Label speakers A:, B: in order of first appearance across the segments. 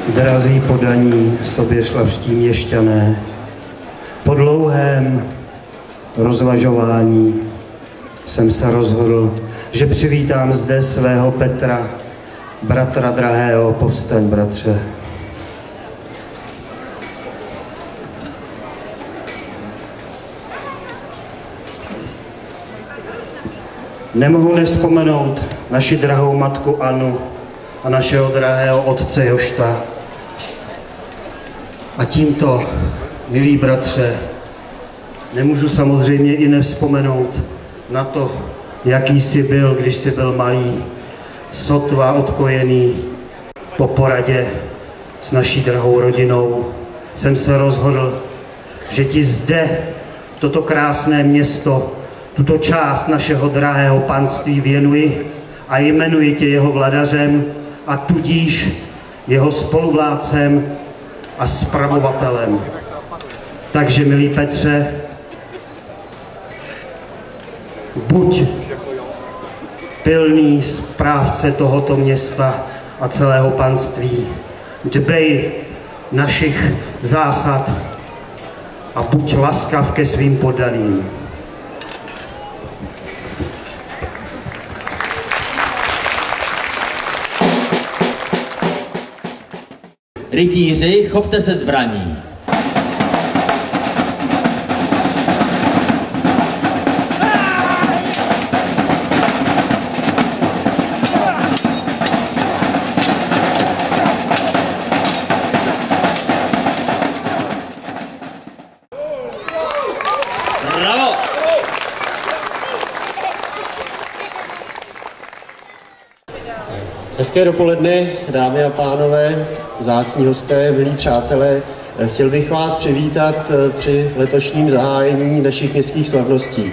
A: Drazí podaní soběšlavští měšťané, po dlouhém rozvažování jsem se rozhodl, že přivítám zde svého Petra, bratra drahého. Povstaň, bratře. Nemohu nevzpomenout naši drahou matku Anu a našeho drahého otce Jošta. A tímto, milí bratře, nemůžu samozřejmě i nevzpomenout na to, jaký jsi byl, když jsi byl malý, sotva odkojený. Po poradě s naší drahou rodinou jsem se rozhodl, že ti zde, toto krásné město, tuto část našeho drahého panství věnuji a jmenuji tě jeho vladařem a tudíž jeho spoluvládcem a spravovatelem. Takže, milý Petře, buď pilný správce tohoto města a celého panství, dbej našich zásad a buď laskav ke svým poddaným.
B: Rytíři, chopte se zbraní. Bravo!
C: Hezké dopoledne, dámy a pánové, vzácní hosté, milí přátelé. Chtěl bych vás přivítat při letošním zahájení našich městských slavností.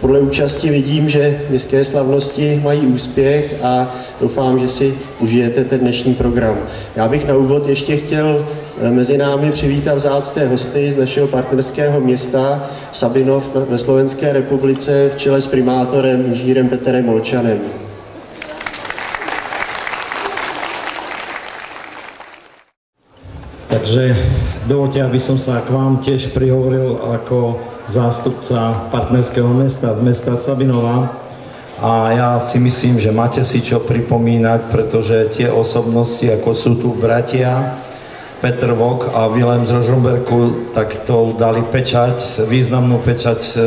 C: Podle účasti vidím, že městské slavnosti mají úspěch a doufám, že si užijete ten dnešní program. Já bych na úvod ještě chtěl mezi námi přivítat vzácné hosty z našeho partnerského města Sabinov ve Slovenské republice v čele s primátorem inženýrem Petrem Molčanem.
D: Takže dovolte, aby som sa k vám tiež prihovoril ako zástupca partnerského mesta z mesta Sabinova. A ja si myslím, že máte si čo pripomínať, pretože tie osobnosti, ako sú tu bratia Petr Vok a Vilém z Rožmberku, tak to dali pečať, významnú pečať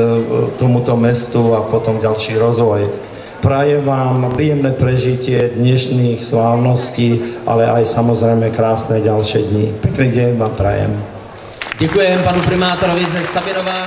D: tomuto mestu a potom ďalší rozvoj. Prajem vám príjemné prežitie dnešných slávností, ale aj samozrejme krásne ďalšie dni. Pekný deň vám prajem.
B: Děkujem panu primátorovi ze Sabinova.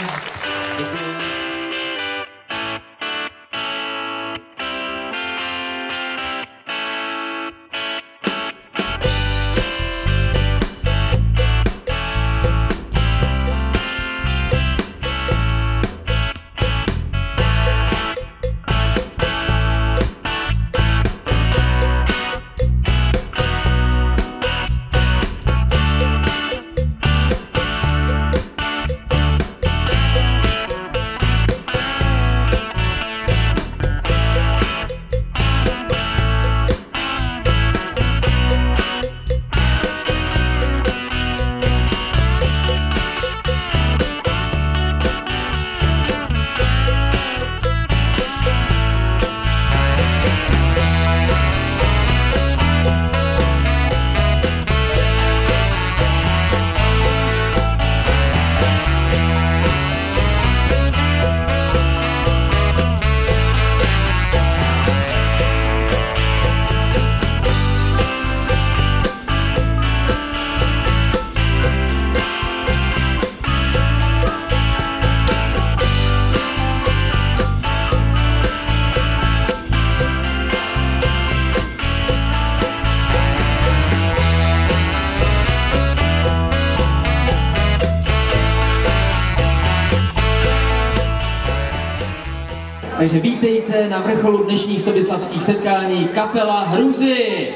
B: Takže vítejte na vrcholu dnešních soběslavských setkání kapela Hrůzy.